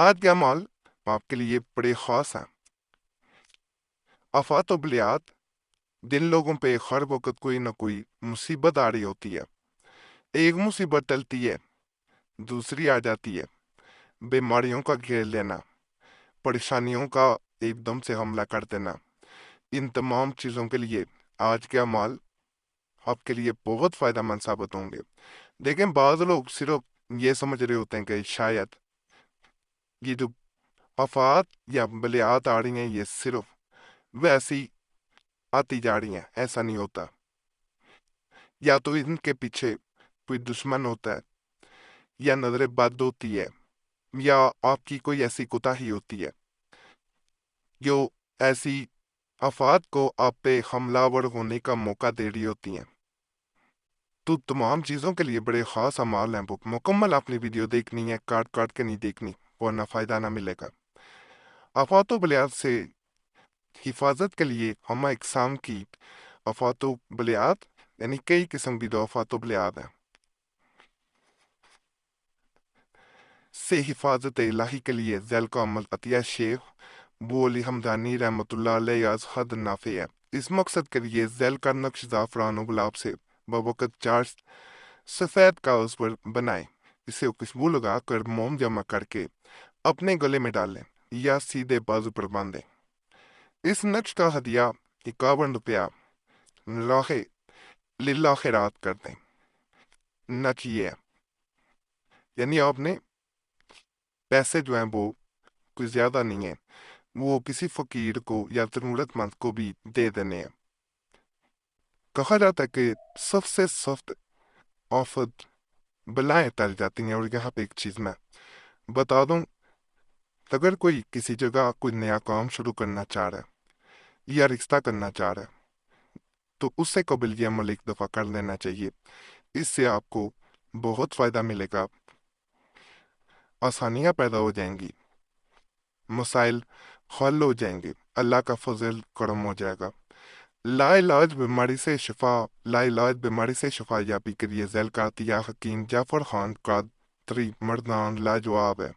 آج کا مال آپ کے لیے بڑے خاص ہیں۔ آفات و بلیات جن لوگوں پہ ہر وقت کوئی نہ کوئی مصیبت آ رہی ہوتی ہے، ایک مصیبت ٹلتی ہے، دوسری آ جاتی ہے۔ بیماریوں کا گھیر لینا، پریشانیوں کا ایک دم سے حملہ کر دینا، ان تمام چیزوں کے لیے آج کے اعمال آپ کے لیے بہت فائدہ مند ثابت ہوں گے۔ لیکن بعض لوگ صرف یہ سمجھ رہے ہوتے ہیں کہ شاید یہ جو آفات یا بلیات آ رہی ہیں یہ صرف ویسی آتی جا رہی ہیں، ایسا نہیں ہوتا۔ یا تو ان کے پیچھے کوئی دشمن ہوتا ہے، یا نظر بد ہوتی ہے، یا آپ کی کوئی ایسی کوتاہی ہوتی ہے جو ایسی آفات کو آپ پہ حملہ آور ہونے کا موقع دے رہی ہوتی ہیں۔ تو تمام چیزوں کے لیے بڑے خاص اعمال ہیں، مکمل اپنی ویڈیو دیکھنی ہے، کاٹ کاٹ کے نہیں دیکھنی ورنہ فائدہ نہ ملے گا۔ آفات و بلیات سے حفاظت کے لیے ہمہ اقسام کی آفات و بلیات یعنی کئی قسم کی جو آفات و بلیات ہیں سے حفاظت الہی کے لیے ذیل کا عمل عطیہ شیخ بو علی حمدانی رحمۃ اللہ علیہ از حد نافع ہے۔ اس مقصد کے لیے ذیل کا نقش زعفران و گلاب سے بوقت 4 سفید کاغذ پر بنائیں، اسے خوشبو لگا کر موم جمع کر کے اپنے گلے میں ڈالیں یا سیدھے بازو پر باندھیں۔ اس نقش کا ہدیہ 51 روپیہ للہ خیرات کر دیں۔ نقش یہ ہے، یعنی آپ نے پیسے جو ہیں وہ کوئی زیادہ نہیں ہیں، وہ کسی فقیر کو یا ضرورت مند کو بھی دے دینے ہیں۔ کہا جاتا ہے کہ سب سے سخت آفت بلائیں ٹل جاتی ہیں، اور یہاں پہ ایک چیز میں بتا دوں، اگر کوئی کسی جگہ کوئی نیا کام شروع کرنا چاہ رہا ہے یا رشتہ کرنا چاہ رہا ہے تو اس سے قبل یہ عمل ایک دفعہ کر لینا چاہیے۔ اس سے آپ کو بہت فائدہ ملے گا، آسانیاں پیدا ہو جائیں گی، مسائل حل ہو جائیں گے، اللہ کا فضل کرم ہو جائے گا۔ لا علاج بیماری سے شفا یابی کے لیے ذیل کا عطیہ حکیم جعفر خان قادری مردان لاجواب ہے۔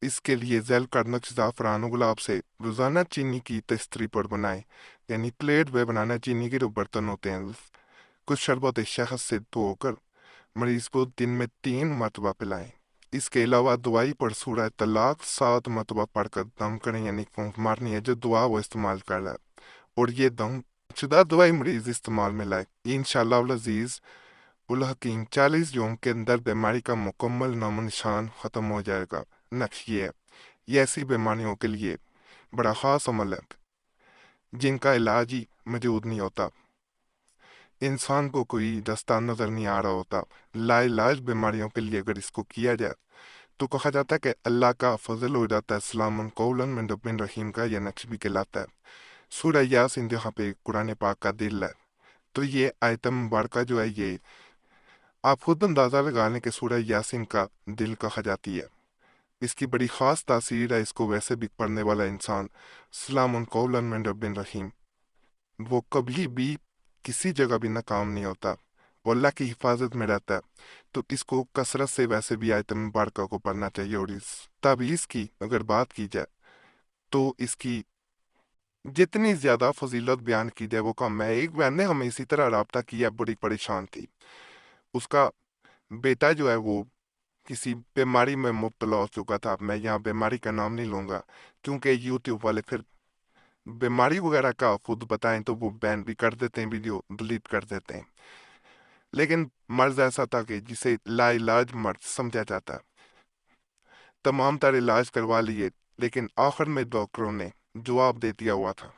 اس کے لیے ذیل کا نقش زعفران و گلاب سے روزانہ چینی کی تستری پر بنائیں، یعنی پلیٹ پہ بنانا، چینی کے جو برتن ہوتے ہیں، کچھ شربت شہد سے دھو کر مریض کو دن میں 3 مرتبہ پلائیں۔ اس کے علاوہ دوائی پر سورہ طلاق 7 مرتبہ پڑھ کر دم کریں، یعنی پھونک مارنی ہے جو دعا وہ استعمال کر رہا ہے، اور یہ دم شدہ دوائی مریض استعمال میں لائے۔ انشاءاللہ العزیز الحکیم 40 یوم کے اندر بیماری کا مکمل نام و نشان ختم ہو جائے گا۔ نقش یہ ہے، یہ ایسی بیماریوں کے لیے بڑا خاص عمل ہے جن کا علاج ہی موجود نہیں ہوتا، انسان کو کوئی رستہ نظر نہیں آ رہا ہوتا۔ لا علاج بیماریوں کے لیے اگر اس کو کیا جائے تو کہا جاتا ہے کہ اللہ کا فضل ہو جاتا ہے۔ سلام قولا من رب رحیم کا یہ نقش بھی کہلاتا ہے۔ سورہ یاسین جہاں پہ قرآن پاک کا دل ہے، تو یہ آیت مبارکہ جو ہے یہ آپ خود اندازہ لگا لیں کہ سورہ یاسین کا دل کہا جاتی ہے۔ اس کی بڑی خاص تاثیر ہے، اس کو ویسے بھی پڑھنے والا انسان سلام قولا من رب رحیم وہ کبھی بھی کسی جگہ بھی ناکام نہیں ہوتا، وہ اللہ کی حفاظت میں رہتا ہے۔ تو اس کو کثرت سے ویسے بھی آیت مبارکہ کو پڑھنا چاہیے، اور اس تعویذ کی اگر بات کی جائے تو اس کی جتنی زیادہ فضیلت بیان کی جائے وہ کم ہے۔ ایک بہن نے ہمیں اسی طرح رابطہ کیا، بڑی پریشان تھی، اس کا بیٹا جو ہے وہ کسی بیماری میں مبتلا ہو چکا تھا۔ میں یہاں بیماری کا نام نہیں لوں گا کیونکہ یوٹیوب والے پھر بیماری وغیرہ کا خود بتائیں تو وہ بین بھی کر دیتے ہیں، ویڈیو ڈیلیٹ کر دیتے ہیں۔ لیکن مرض ایسا تھا کہ جسے لا علاج مرض سمجھا جاتا ہے۔ تمام تر علاج کروا لیے، لیکن آخر میں ڈاکٹروں نے جواب دے دیا ہوا تھا۔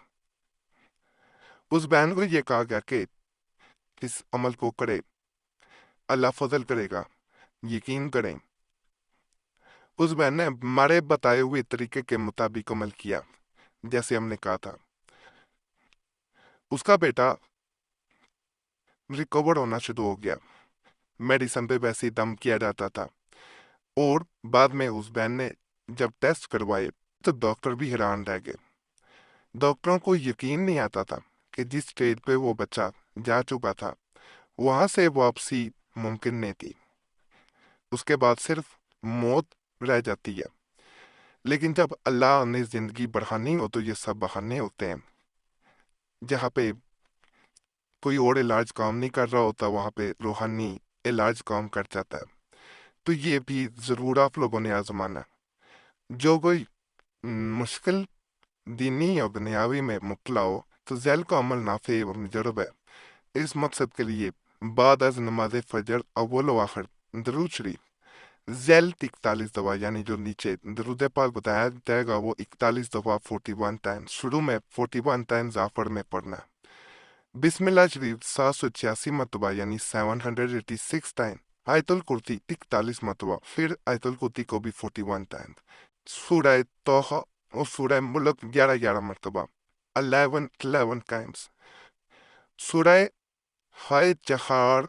اس بہن کو یہ کہا گیا کہ اس عمل کو کرے، اللہ فضل کرے گا، یقین کریں۔ اس بہن نے ہمارے بتائے ہوئے طریقے کے مطابق عمل کیا جیسے ہم نے کہا تھا۔ اس کا بیٹا ریکور ہونا شروع ہو گیا، میڈیسن پہ ویسے ہی دم کیا جاتا تھا، اور بعد میں اس بہن نے جب ٹیسٹ کروائے تو ڈاکٹر بھی حیران رہ گئے۔ ڈاکٹروں کو یقین نہیں آتا تھا کہ جس اسٹیج پہ وہ بچہ جا چکا تھا وہاں سے واپسی ممکن نہیں تھی، اس کے بعد صرف موت رہ جاتی ہے۔ لیکن جب اللہ نے زندگی بڑھانی ہو تو یہ سب بہانے ہوتے ہیں۔ جہاں پہ کوئی اور علاج کام نہیں کر رہا ہوتا وہاں پہ روحانی علاج کام کر جاتا ہے۔ تو یہ بھی ضرور آپ لوگوں نے آزمانا ہے۔ جو کوئی مشکل دینی یا دنیاوی میں مبتلا ہو تو ذیل کا عمل نافع و مجرب ہے۔ اس مقصد کے لیے بعد از نماز فجر اول و آخر درود شریف ذیل 41 دفعہ، یعنی جو نیچے درود پاک بتایا جائے گا وہ 41 دفعہ 41 ٹائم شروع میں 41 ٹائمز آخر میں پڑھنا ہے۔ بسم اللہ شریف 786 مرتبہ یعنی 786 ٹائم، آیت الکرسی 41 مرتبہ، پھر آیت الکرسی کو بھی 41 ٹائم، سورہ توحہ اور سورہ ملک 11 مرتبہ 11 ٹائمز، سورہ ہائے چہار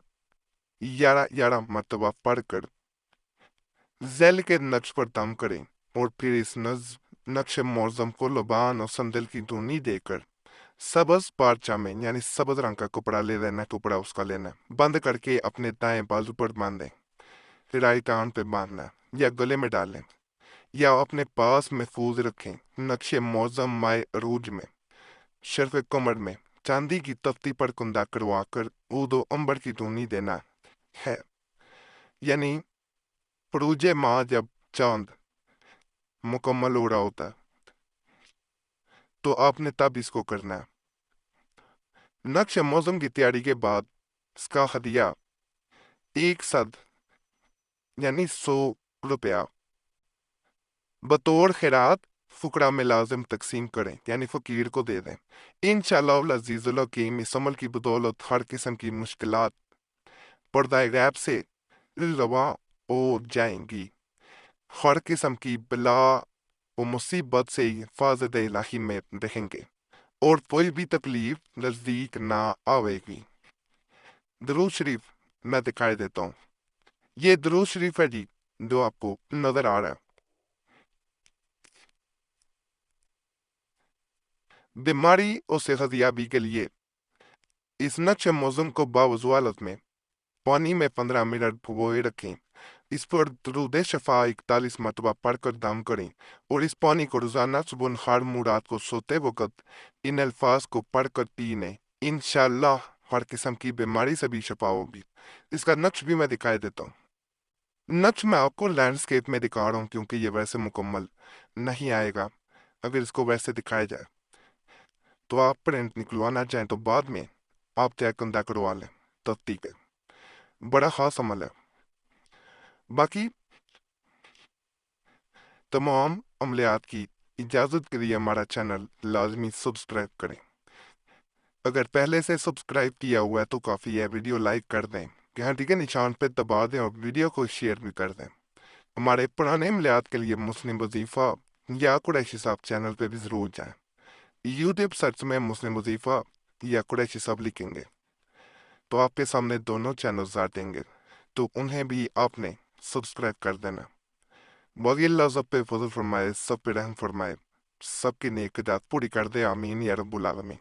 11 مرتبہ پڑھ کر ذیل کے نقش پر دم کریں اور پھر اس نقش معظم کو لبان اور سندل کی دھونی دے کر سبز پارچہ میں یعنی سبز رنگ کا کپڑا لے لینا، ٹکڑا اس کا لینا، بند کر کے اپنے دائیں بازو پر باندھیں، پھر رائٹ آرم پہ باندھنا یا گلے میں ڈالیں یا اپنے پاس محفوظ رکھیں۔ نقش معظم مائع عروج میں شرف کمر میں چاندی کی تفتی پر کندہ کروا کر عود و عنبر کی دھونی دینا ہے، یعنی فروج ماہ جب چاند مکمل ہو رہا ہوتا ہے تو آپ نے تب اس کو کرنا ہے۔ نقش معظم کی تیاری کے بعد اس کا ہدیہ 100 یعنی 100 روپیہ بطور خیرات فقراء میں لازم تقسیم کریں، یعنی فقیر کو دے دیں۔ انشاءاللہ العزیز الحکیم اس عمل کی بدولت ہر قسم کی مشکلات پردہ غیب سے رواں ہو جائیں گی، ہر قسم کی بلا و مصیبت سے حفاظت الہی میں رہیں گے اور کوئی بھی تکلیف نزدیک نہ آئے گی۔ درود شریف میں دکھائی دیتا ہوں، یہ درود شریف ہے جی جو آپ کو نظر آ رہا ہے۔ بیماری اور صحت یابی کے لیے اس نقش معظم کو باوضو حالت میں پانی میں 15 منٹ بھگوئے رکھیں، اس پر درود شفا 41 مرتبہ پڑھ کر دم کریں اور اس پانی کو روزانہ صبح ہر رات کو سوتے وقت ان الفاظ کو پڑھ کر پینے، انشاءاللہ ہر قسم کی بیماری سے بھی شفا ہوگی۔ اس کا نقش بھی میں دکھائی دیتا ہوں۔ نقش میں آپ کو لینڈسکیپ میں دکھا رہا ہوں کیونکہ یہ ویسے مکمل نہیں آئے گا اگر اس کو ویسے دکھایا جائے، تو آپ پرنٹ نکلوانا چاہیں تو بعد میں آپ چیک کندہ کروا لیں، تصدیق ہے، بڑا خاص عمل ہے۔ باقی تمام عملیات کی اجازت کے لیے ہمارا چینل لازمی سبسکرائب کریں، اگر پہلے سے سبسکرائب کیا ہوا ہے تو کافی ہے، ویڈیو لائک کر دیں، گھنٹی کے نشان پہ دبا دیں اور ویڈیو کو شیئر بھی کر دیں۔ ہمارے پرانے عملیات کے لیے مسلم وظیفہ یا قریشی صاحب چینل پہ بھی ضرور جائیں، یوٹیوب سرچ میں مسلم وظیفہ یا قریشی صاحب لکھیں گے تو آپ کے سامنے دونوں چینلز آ دیں گے، تو انہیں بھی آپ نے سبسکرائب کر دینا۔ باقی اللہ سب پہ فضل فرمائے، سب پہ رحم فرمائے، سب کی نیک خدمات پوری کر دے، آمین یا رب العالمین۔